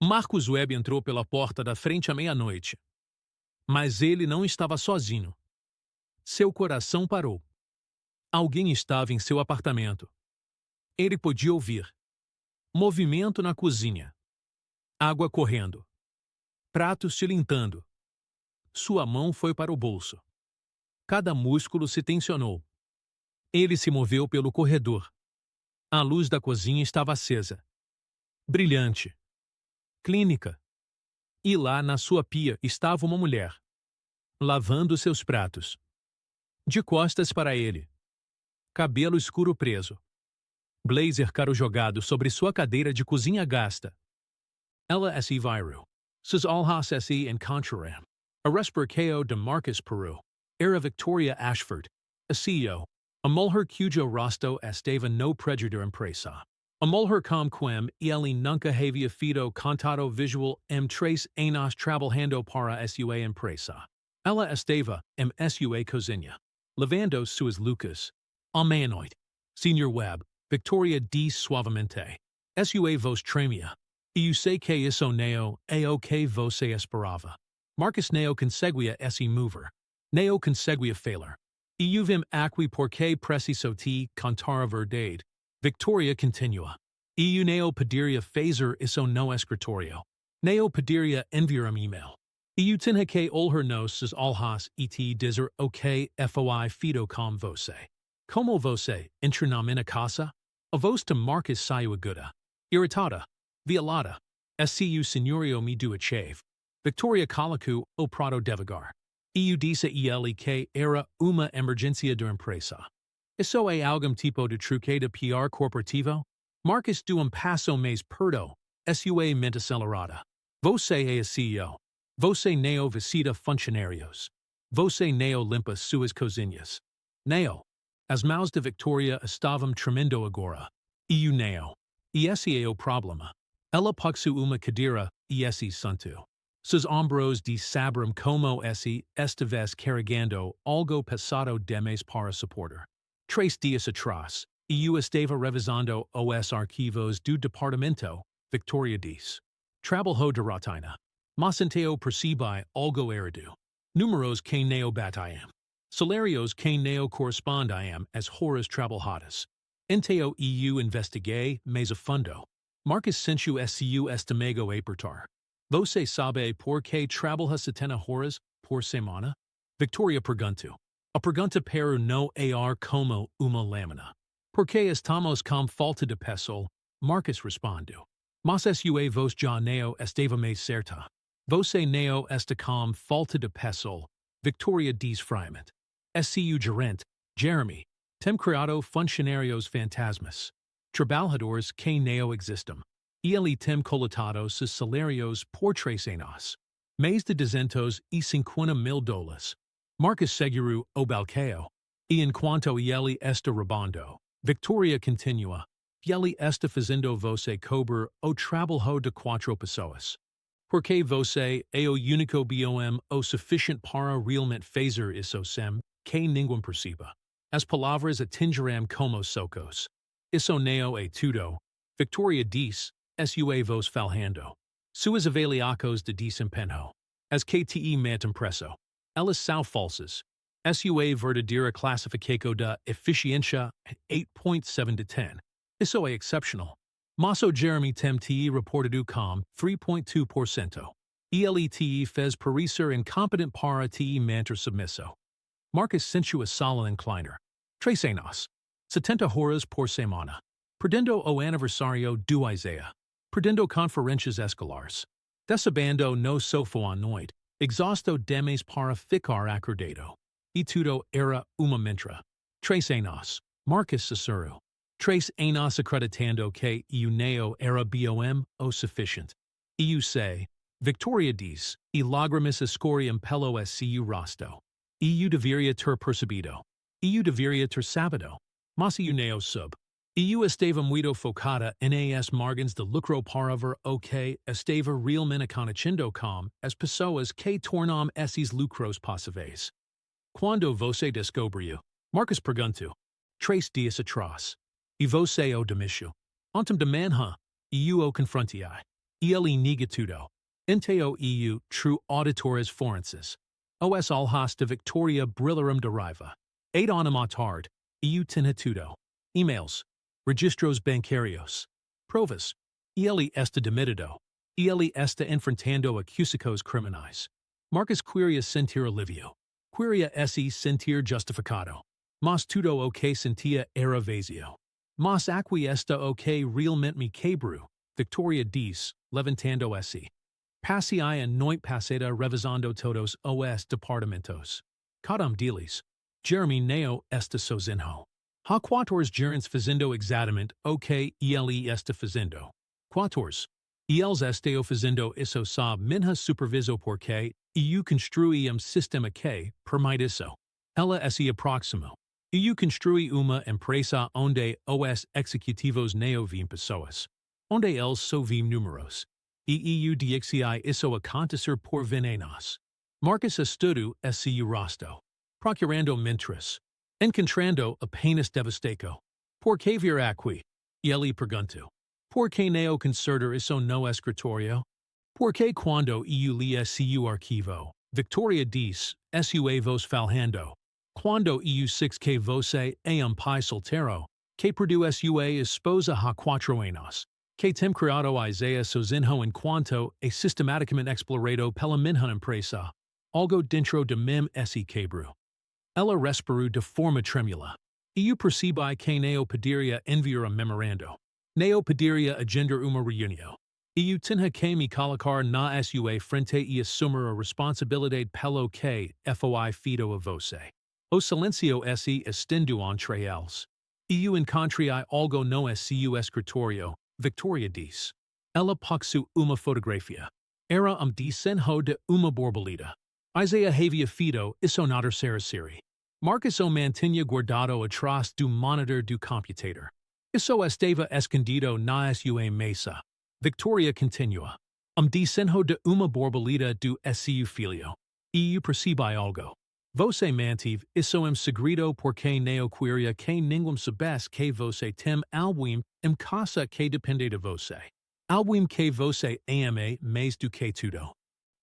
Marcos Webb entrou pela porta da frente à meia-noite. Mas ele não estava sozinho. Seu coração parou. Alguém estava em seu apartamento. Ele podia ouvir. Movimento na cozinha. Água correndo. Pratos tilintando. Sua mão foi para o bolso. Cada músculo se tensionou. Ele se moveu pelo corredor. A luz da cozinha estava acesa. Brilhante. Clínica. E lá na sua pia estava uma mulher. Lavando seus pratos. De costas para ele. Cabelo escuro preso. Blazer caro jogado sobre sua cadeira de cozinha gasta. Ela se viru. Sus alhas se encontra. A respercao de Marcus Peru. Era Victoria Ashford. A CEO. A mulher cujo rosto estava no prejudicar empresa. A mulher com quem ele nunca havia feito contato visual trace anos trabalhando para sua empresa. Ela estava sua cozinha. Lavando suas lucas. À meia-noite. Sr. Webb, Victoria diz suavemente. Sua voz tremia. Eu sei que isso não é o que você esperava. Marcus não conseguia se mover. Não conseguia falar. Eu vim aqui porque preciso te contar a verdade. Victoria continua. Eu não poderia fazer isso no escritório. Não poderia enviar e-mail. Eu tinha que olhar nos alhas e te dizer o que foi feito com você. Como você entra na minha casa? A voz de Marcus saiu aguda. Irritada. Violada. Se o senhorio me do a chave. Victoria colocou o prato devagar. Eu disse a ele que era uma emergência de empresa. Isso é algum tipo de truque de PR corporativo? Marcus do passo mais perto. Sua mente acelerada. Você é a CEO. Você não visita funcionários. Você não limpa suas cozinhas. Não. As mãos de Victoria estavam tremendo agora. Eu não. E esse é o problema. Ela puxou uma cadeira e esse santo. Sus ombros de sabram como esse estives carregando algo pesado demais para suportar. 3 dias atrás, eu estava revisando os arquivos do Departamento, Victoria diz. Trabalhou de rotina. Mas enteo percebi algo errado. Números que não batiam. Salarios que não correspondiam às horas trabalhadas. Enteo eu investiguei mais a fundo. Marcus sentiu su estimego apertar. Você sabe por que trabalha 70 horas por semana? Victoria perguntou. A pergunta para não ar como uma lâmina. Por que estamos com falta de pessoal? Marcus respondeu. Mas sua voz já não estava mais certa. Você não está com falta de pessoal. Victoria diz friamente. Seu gerente, Jeremy, tem criado funcionários fantasmas. Trabalhadores que não existem. Ele tem colocado seus salários por 3 anos. Mais de $250,000. Marcus seguro o balcão. E enquanto ele está roubando, Victoria continua. Ele está fazendo você cobrar o trabalho de 4 pessoas. Porque você é o único bom o suficiente para realmente fazer isso sem que ninguém perceba. As palavras atingirão como socos. Isso não é tudo. Victoria diz, sua voz falhando. Suas avaliações de desempenho. As que te mente impresso. Elas são falsas. Sua verdadeira classificação de eficiência 8.7 de 10. Isso é exceptional. Mas o Jeremy tem te reportado com 3.2%. Ele te fez parecer incompetente para te manter submisso. Marcus sentiu a sala inclinar. 3 anos. 70 horas por semana. Perdendo o aniversário do Isaiah. Perdendo conferências escolares. Desabando no sofá à noite. Exausto demais para ficar acordado. E tudo era uma mentira. 3 anos. Marcus sussurrou. 3 anos acreditando que eu não era bom o suficiente. Eu sei. Victoria diz. E lágrimas escorrem pelo seu rosto. Eu deveria ter percebido. Eu deveria ter sabido. Mas eu não soube. Eu estava muito focada nas margens de lucro para ver o que estava realmente acontecendo com as pessoas que tornam esses lucros possíveis. Quando você descobriu? Marcus perguntou. 3 dias atrás. E você o demitiu. Ontem de manhã, eu o confrontei. ele negatudo, inteo eu true auditores forenses, os alhas de victoria brillarum deriva, ad onomatard, eu tinitudo, emails, registros bancarios, provas, ele esta demitido, ele esta enfrentando accusicos criminais, Marcus queria sentir alivio, queria esse sentir justificado, mas tudo o que sentia era vazio, mas aqui esta o que realmente me quebrou, Victoria diz, levantando esse. Passi a noite passada revisando todos os departamentos. Cadam deles, Jeremy neo esta sozinho. Ha quators gerens fazendo exatamente o que ele está fazendo. Quators. Eles estão fazendo isso sob minha supervisão porque eu construí sistema que permite isso. Ela se aproximou. Eu construí uma empresa onde os executivos neo vim pessoas. Onde eles só vim números. E eu dixi isso acontecer por venenos. Marcus estudo esse rosto. Procurando mentiras. Encontrando apenas devastaco. Por que vir aqui? Ele perguntou. Por que neo consertar isso no escritório? Por que quando eu li seu arquivo, Victoria diz, sua vos falhando. Quando eu six que você é pai solteiro, que perdeu sua esposa há 4 anos, que tem criado Isaiah sozinho enquanto é sistematicamente explorado pela minha empresa, algo dentro de mim esse quebro. Ela respirou de forma trêmula. Eu percebi que neo poderia enviar memorando. Neo poderia agendar uma reunião. Eu tinha que me colocar na sua frente e assumir a responsabilidade pelo que foi feito a você. O silêncio se estendeu entre eles. Eu encontrei algo no seu escritório, Victoria diz. Ela puxou uma fotografia. Era desenho de uma borboleta. Isaiah havia feito isso na terceira série. Marcus o mantinha guardado atrás do monitor do computador. Isso estava escondido na sua mesa. Victoria continua. Desenho de uma borboleta do seu filho. Eu percebi algo. Você mantive isso segredo porque não queria que ninguém soubesse que você tem alguém casa que depende de você. Alguém que você ama mais do que tudo.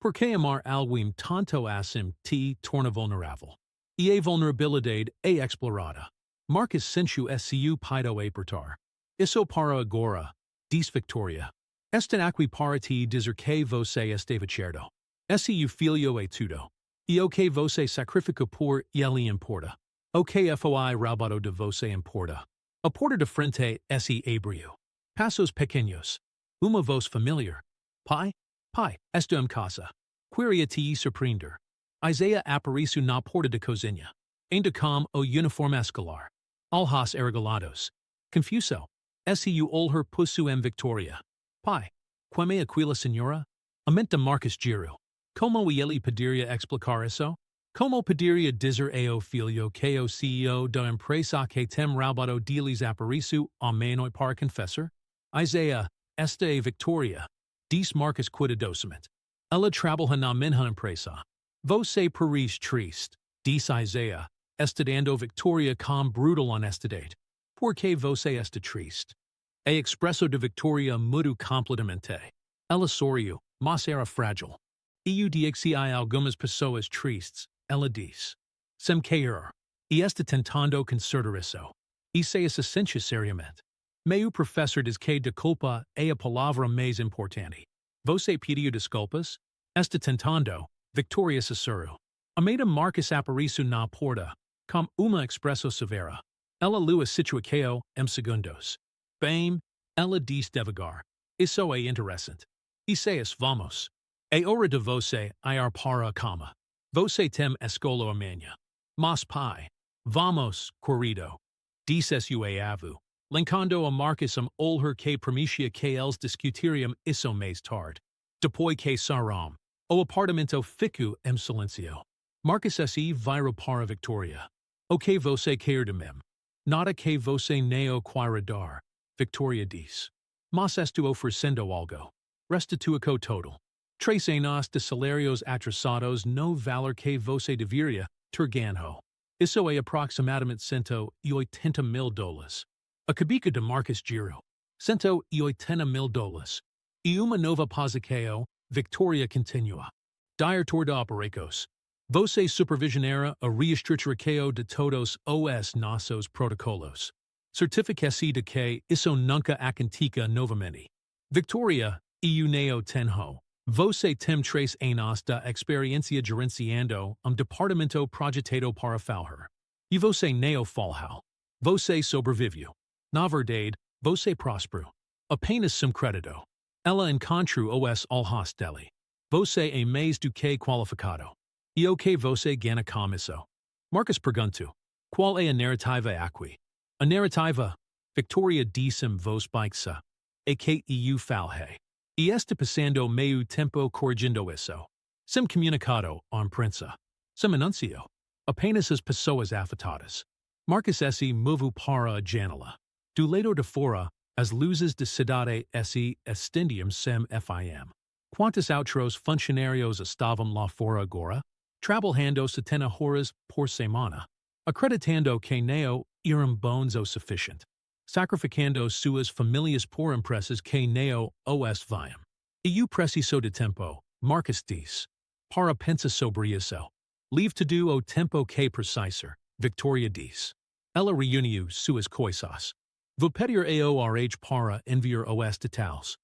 Porque amar alguém tanto assim te torna vulnerável. E a vulnerabilidade é explorada. Marcus sentiu seu peito apertar. Isso para agora, diz Victoria. Este aqui para te dizer que você estava certo. Seu filho é tudo. E o que você sacrifica por ele importa. O que foi roubado de você importa. A porta de frente se abriu. Passos pequenos. Uma voz familiar. Pai? Pai, estou casa. Queria te surpreender. Isaiah apareceu na porta da cozinha. Ainda com o uniforme escolar. Alhas arregalados. Confuso. Seu olhar puso Victoria. Pai, como aquela senhora? Amenta Marcus Giro. Como ele poderia explicar isso? Como poderia dizer ao filho que o CEO da empresa que tem roubado deles apareceu à meia-noite para confessar? Isaiah, esta é Victoria, diz Marcus cuidadosamente. Ela trabalha na minha empresa. Você parece triste, diz Isaiah, estudando Victoria com brutal honestidade. Por que você está triste? A expresso de Victoria mudou completamente. Ela sorriu, mas era frágil. Eu dixi algumas pessoas tristes, ela diz. Sem querer. E está tentando consertar isso. E se isso sente seriamente. Meu professor diz que de culpa é a palavra mais importante. Você pediu desculpas? Está tentando, Victoria sussurrou. A meida Marcus apareceu na porta, com uma expresso severa. Ela leu a situação segundos. Bem, ela diz devagar. Isso é interessante. E se vamos. É hora de você ir para a cama. Você tem escola amanhã. Mas pai, vamos, querido. Disse sua avó, linkando a Marcus olhar que permitia que eles discutiriam isso mais tarde. Depois que saíram, o apartamento ficou silêncio. Marcus se virou para Victoria. O que você quer de mim? Nada que você não queira dar, Victoria disse. Mas estou oferecendo algo. Restituição total. 3 anos de salários atrasados no valor que você deveria ter ganho. Isso é aproximadamente $180 mil. A cabeça de Marcus Giro. $180 mil. Uma nova posicao, Victoria continua. Diretor de Operações. Você supervisionara a reestruturação de todos os nossos protocolos. Certificação de que isso nunca aconteça novamente. Victoria, neo tenho. Você tem 3 anos da experiência gerenciando departamento projetado para falhar. E você neo falhou. Você sobreviveu. Na verdade, você prosperou. Apenas sem crédito. Ela encontrou os alhos dele. Você é mais do que qualificado. E o que você ganha com isso? Marcus perguntou. Qual é a narrativa aqui? A narrativa, Victoria disse vos baixa. E que eu falhei. E está passando meio tempo corrigindo isso. Sem comunicado, imprensa. Sem anuncio. Apenas as pessoas afetadas. Marcus se moveu para a janela. Do lado de fora, as luzes de cidade se estendiam sem fim. Quantos outros funcionários estavam lá fora agora? Trabalhando 70 horas por semana. Acreditando que não eram bons o suficiente. Sacrificando suas famílias por empresas que não os viam. Eu preciso de tempo, Marcus diz. Para pensar sobre isso. Leave to do o tempo que precisar, Victoria diz. Ela reuniu suas coisas. Vou pedir AORH para enviar os detalhes.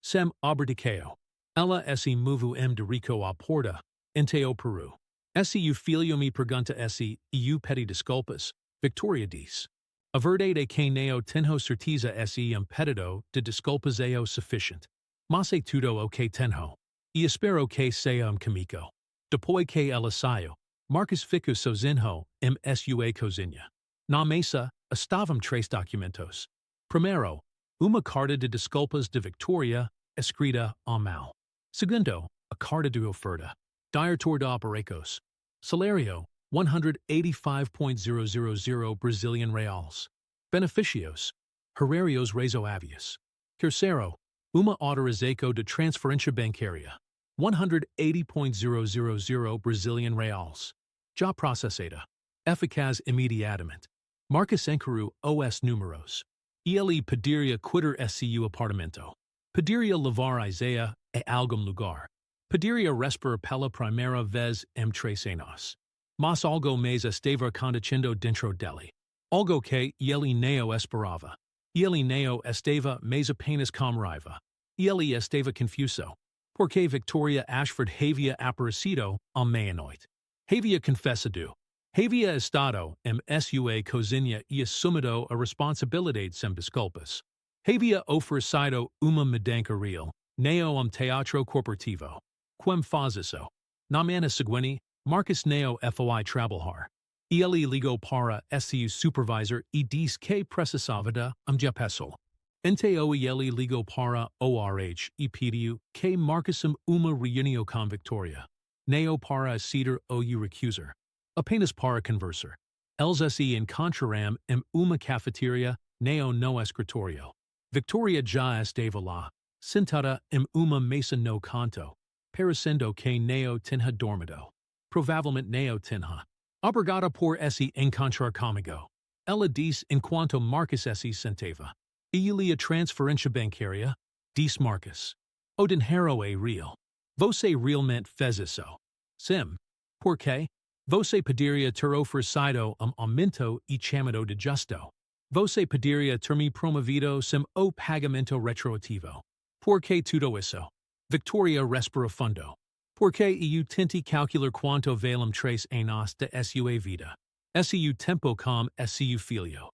Sem abdicação. Ela se moveu de rico à porta, ente o Peru. O filho me pergunta se eu pedi desculpas, Victoria diz. A verdade é que não tenho certeza se pedido de desculpas é o suficiente. Mas é tudo o que tenho. E espero que seja comigo. Depois que ela saiu, Marcus ficou sozinho sua cozinha. Na mesa, estavam 3 documentos. Primeiro, uma carta de desculpas de Victoria, escrita à mão. Segundo, a carta de oferta. Diretor de Operações. Salário, 185.000 Brazilian reais. Beneficios, horarios razoáveis. Terceiro, uma autorização de transferência bancária. 180.000 Brazilian reais. Já processada. Eficaz imediatamente. Marcus encarou os números. Ele pediria quitar seu apartamento. Pediria levar Isaiah a algum lugar. Pediria respirar pela primeira vez 3 anos. Mas algo mais estava acontecendo dentro dele. Algo que ele não esperava. Ele não estava mais apenas com raiva. Ele estava confuso. Porque Victoria Ashford havia aparecido à meia-noite. Havia confessado. Havia estado sua cozinha e assumido a responsabilidade sem desculpas. Havia oferecido uma mudança real, não teatro corporativo. Quem faz isso? Na manhã seguinte, Marcus não foi trabalhar. Ele ligou para seu supervisor e disse que precisava de pessoal. Então ele ligou para ORH e pediu que marcassem uma reunião com Victoria. Não para aceitar ou recusar. Apenas para conversar. Eles se encontraram uma cafeteria, não no escritório. Victoria já estava lá, sentada uma mesa no canto, parecendo que não tinha dormido. Provavelmente não tinha. Obrigada por se encontrar comigo. Ela disse enquanto Marcus se sentava. Ele a transferência bancária, disse Marcus. O dinheiro é real. Você realmente fez isso? Sim. Por quê? Você poderia ter oferecido aumento e chamado de justo. Você poderia ter me promovido sem o pagamento retroativo. Por que tudo isso? Victoria respira fundo. Porque eu tentei calcular quanto valem 3 anos de sua vida. Seu tempo com seu filho.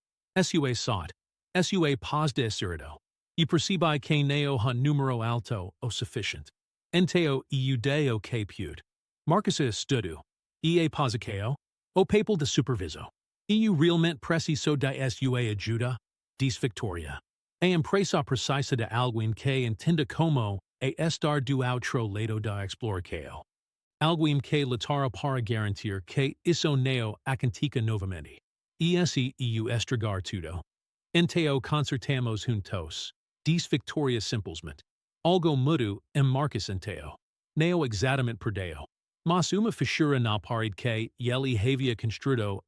Sua sorte. Sua paz de espírito. E percebi que não há número alto o suficiente. Então eu dei o que pude. Marcus estudo. E posicao, o papel de supervisor. Eu realmente preciso de sua ajuda, disse Victoria. A empresa precisa de alguém que entenda como estar do outro lado da exploração. Alguém que lutar para garantir que isso não aconteça novamente. E eu estragar tudo. Então consertamos juntos, disse Victoria simplesmente. Algo mudo Marcus então. Não exatamente perdeu. Mas uma fissura na parede que ele havia construído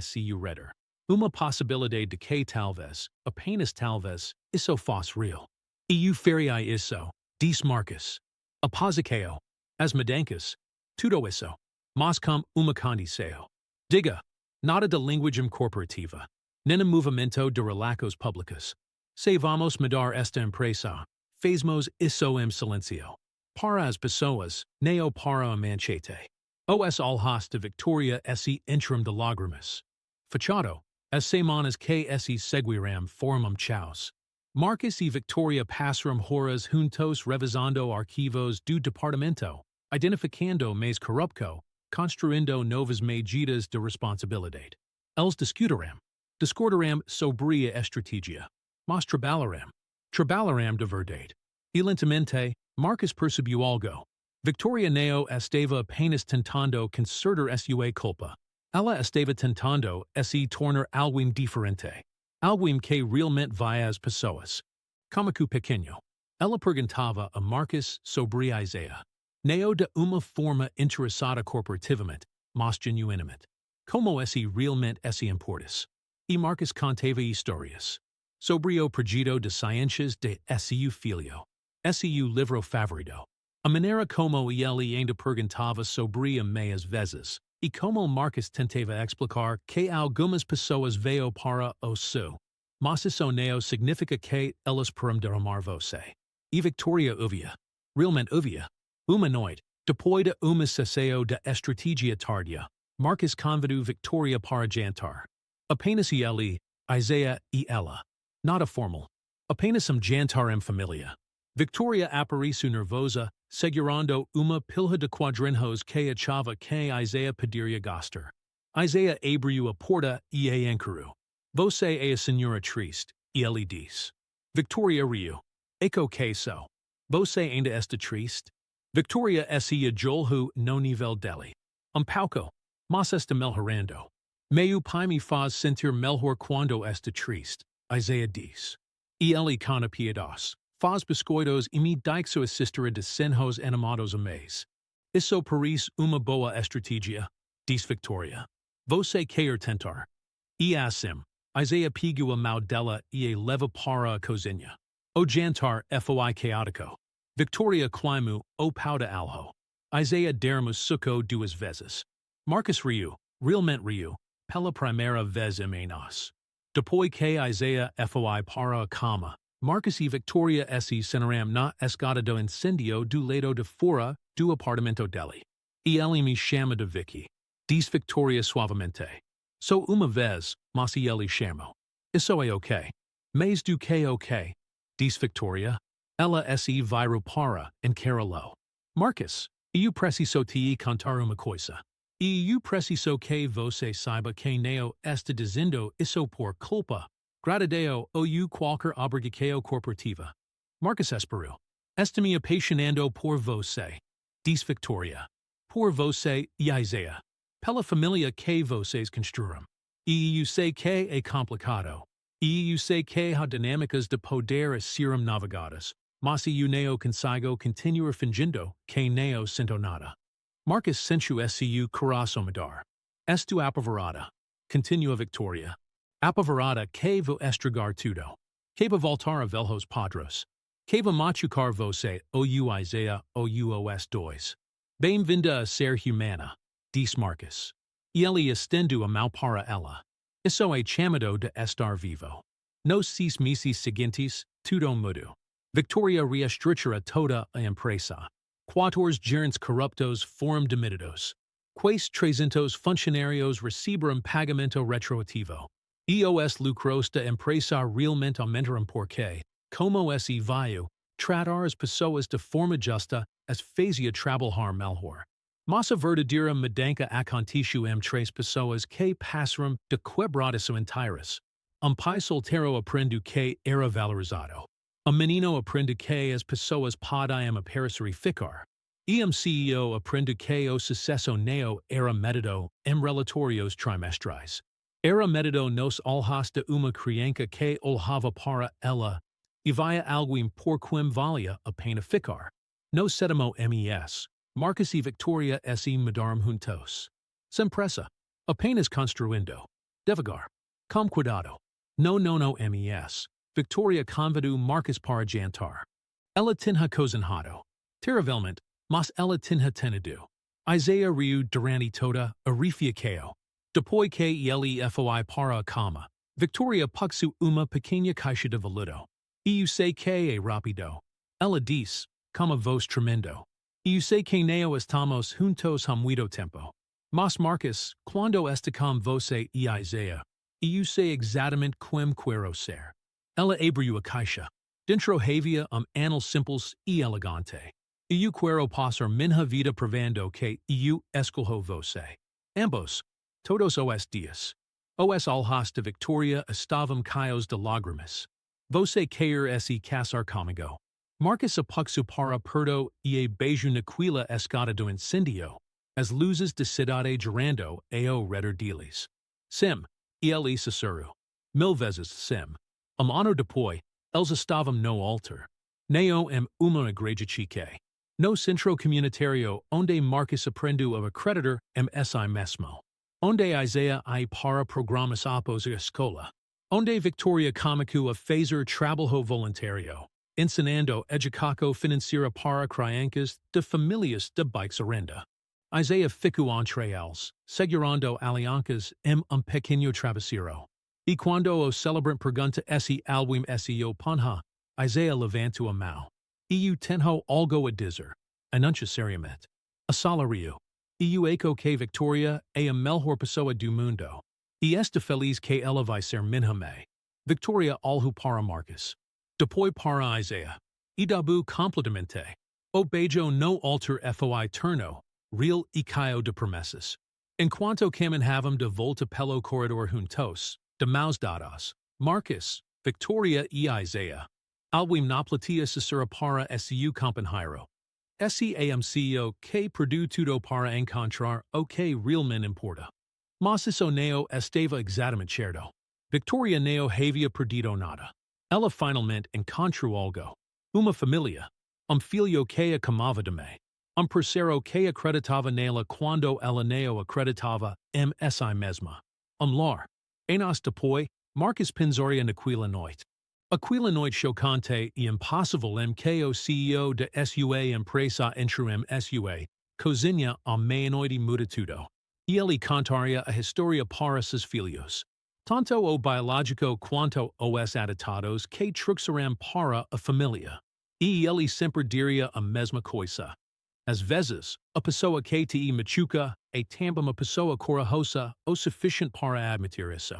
seu redor. Uma possibilidade de que talvez, apenas talvez, isso fosse real. Eu faria isso, Dis Marcus. Apozikeo. Asmodancus. Tudo isso. Mas com uma condição. Diga. Nada de linguagem corporativa. Nem movimento de relacos públicos. Se vamos mudar esta empresa. Fazemos isso em silencio. Para as pessoas, neo para a manchete. Os alhas de Victoria se interim de lágrimas. Fachado. As semanas que se seguirão formam chaos. Marcus e Victoria passaram horas juntos revisando arquivos do departamento, identificando mais corrupto, construindo novas medidas de responsabilidade. Eles discordarão sobre a estratégia, mas trabalharão de verdade. E lentamente, Marcus percebeu algo. Victoria não estava apenas tentando consertar sua culpa. Ela estava tentando se tornar alguém diferente. Alguém que realmente vai às pessoas. Como pequeno. Ela perguntava a Marcus sobre a ideia. Não de uma forma interessada corporativamente, mas genuinamente. Como realmente se importas. E Marcus contava histórias. Sobre o projeto de ciências de seu filho. Seu livro favorito. A maneira como ele ainda perguntava sobre a meias vezes. E como Marcus tentava explicar que algumas pessoas veio para o seu. Mas isso não significa que elas param de amar você. E Victoria ouvia. Realmente ouvia. Uma noite, depois de uma sessão de estratégia tardia, Marcus convidou Victoria para jantar. Apenas ele, Isaiah e ela. Nada formal. Apenas jantar em família. Victoria apareceu nervosa, segurando uma pilha de quadrinhos que achava que Isaiah poderia gastar. Isaiah abriu a porta e a encarou. Você é a senhora triste, e ele disse. Victoria riu. Eco que sou. Você ainda está triste? Victoria se ajolhou no nível dele. Pouco, mas está melhorando. Meu pai me faz sentir melhor quando está triste, Isaiah disse. E ele cana piedos. Faz biscoitos e me dá sua assistira de senhos animados a mês. Isso parece uma boa estratégia, disse Victoria. Você quer tentar. E assim, Isaiah pegou a mão dela e a leva para a cozinha. O jantar foi caótico. Victoria climou o pau de alho. Isaiah derramou suco duas vezes. Marcus riu, realmente riu, pela primeira vez em nós. Depois que Isaiah foi para a cama, Marcus e Victoria se sentaram na escada do incêndio do lado de fora do apartamento dele. E ele me chama de Vicky, disse Victoria suavemente. Só uma vez, mas ele chamou. Isso é ok. Mas do que ok, disse Victoria. Ela se virou para encará-lo. Marcus, eu preciso te contar uma coisa. E eu preciso que você saiba que não está dizendo isso por culpa. Gratidão ou qualquer obrigação corporativa. Marcus esperou. Está-me apaixonando por você, disse Victoria. Por você e Isaiah. Pela família que vocês construíram. E eu sei que é complicado. E eu sei que há dinâmicas de poder serem navegadas. Mas eu não consigo continuar fingindo que não sinto nada. Marcus sentiu seu coração mudar. Estou apavorada. Continua Victoria. Apavorada que vou estragar tudo. Que vou voltar a velhos padros. Que vou machucar você ou Isaiah ou os dois. Bem-vinda a ser humana, disse Marcus. E ele estendeu a mão para ela. Isso é chamado de estar vivo. Nos 6 meses seguintes, tudo mudou. Victoria reestrutura toda a empresa. 4 gerentes corruptos foram demitidos. Quais 300 funcionários receberam pagamento retroativo. Os lucros da empresa realmente aumentaram porque, como se viu, tratar as pessoas de forma justa as fazia trabalhar melhor. Mas a verdadeira mudança aconteceu em 3 pessoas que passaram de quebradas inteiras. Pai solteiro aprendeu que era valorizado. Menino aprendeu que as pessoas podem aparecer ficar. CEO aprendeu que o sucesso não era medido em relatórios trimestrais. Era medido nos olhos de uma criança que olhava para ela e via alguém por quem valia a pena ficar. No 7º MES, Marcus e Victoria se mudaram juntos. Sem pressa, apenas construindo. Devagar. Com cuidado. No MES, Victoria convidou Marcus para jantar. Ela tinha cozinhado. Terrivelmente, mas ela tinha tenido. Isaiah Riu durante toda a refeição. Depois que ele foi para a cama. Victoria puxu uma pequena caixa de veludo. Eu sei que é rápido. Ela diz, como voz tremendo. Eu sei que não estamos juntos há muito tempo. Mas Marcus, quando está com você e Isaiah, eu sei exatamente como quero ser. Ela abriu a caixa. Dentro havia anel simples e elegante. Eu quero passar minha vida provando que eu escolho você. Ambos, todos os dias. Os alhas de Victoria estavam caios de lágrimas. Você quer se casar comigo? Marcus apuxu para perto e beijo naquela escada do incêndio. As luzes de cidade girando ao redor deles. Sim, ele sussurrou. Mil vezes sim. Ano depois, eles estavam no altar. Neo uma igreja chique. No centro comunitário onde Marcus aprendeu a acreditar si mesmo. Onde Isaiah para programas após a escola. Onde Victoria comicu a fazer trabalho voluntário. Ensinando educação financeira para crianças de famílias de baixa renda. Isaiah ficou entre eles, segurando alianças pequeno travesseiro. E quando o celebrante pergunta se alguém seo panha, Isaiah levantou a mão. Eu tenho algo a dizer. Anúncio seriamente. A salario. Eu eco que Victoria é a melhor pessoa do mundo. E este feliz que ela vai ser minha mãe. Victoria olhou para Marcus. Depois para Isaiah. E dabu completamente. O beijo no alter foi turno, real e caio de promessas. Enquanto caminhavam de volta pelo corredor juntos, de mãos dadas, Marcus, Victoria e Isaiah. Alguém na platia se para su companheiro. SEAMCO que perdu tudo para encontrar o que realmente importa. Mas isso não estava exatamente certo. Victoria não havia perdido nada. Ela finalmente encontrou algo. Uma família. Filho que a camava de mim. Parceiro que acreditava nela quando ela não acreditava si mesma. Lar. Anos depois, Marcus pensaria naquela noite. Aquela noite chocante e impossível que o CEO da sua empresa interim sua cozinha a meia-noite muda tudo. E ele contaria a história para seus filhos. Tanto o biológico quanto os aditados que truxaram para a família. E ele sempre diria a mesma coisa. Às vezes, a pessoa que te machuca é também uma pessoa corajosa o suficiente para admitir isso.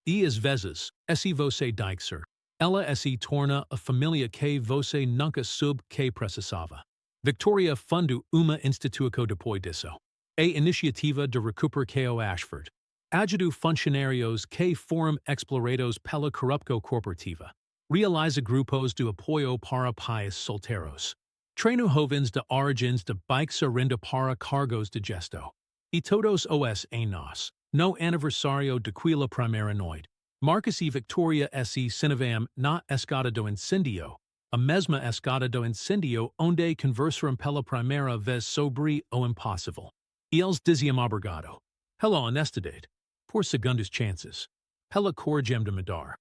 E às vezes, se você deixar, ela se torna a família que você nunca soube que precisava. Victoria fundou uma instituição depois disso. A iniciativa de recuperação Ashford. Ajudou funcionários que foram explorados pela corrupção corporativa. Realiza grupos de apoio para pais solteiros. Treino jovens de origins de baixa renda para cargos de gesto. E todos os anos, no aniversário daquela primeira noite, Marcus e Victoria se sinavam na escada do incêndio, a mesma escada do incêndio onde conversaram pela primeira vez sobre o impossível. E eles diziam obrigado. Pela honestidade. Por segundas chances. Pela coragem de mudar.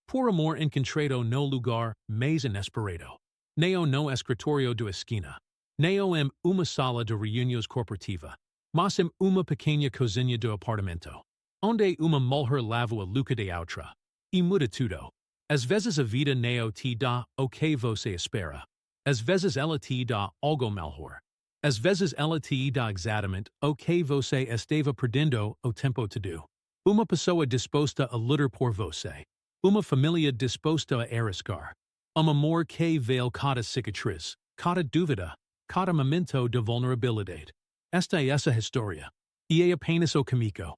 Por amor encontrado no lugar mais inesperado. Neo no escritório de esquina. Neo uma sala de reuniões corporativa. Mas uma pequena cozinha do apartamento. Onde uma mulher lava a louca de outra. E muda tudo. Às vezes a vida neo te dá o que você espera. Às vezes ela te dá algo melhor. Às vezes ela te dá exatamente o que você estava perdendo o tempo todo. Uma pessoa disposta a lutar por você. Uma família disposta a arriscar. Amor que vale cada cicatriz, cada dúvida, cada momento de vulnerabilidade. Esta é essa história. E é apenas o comico.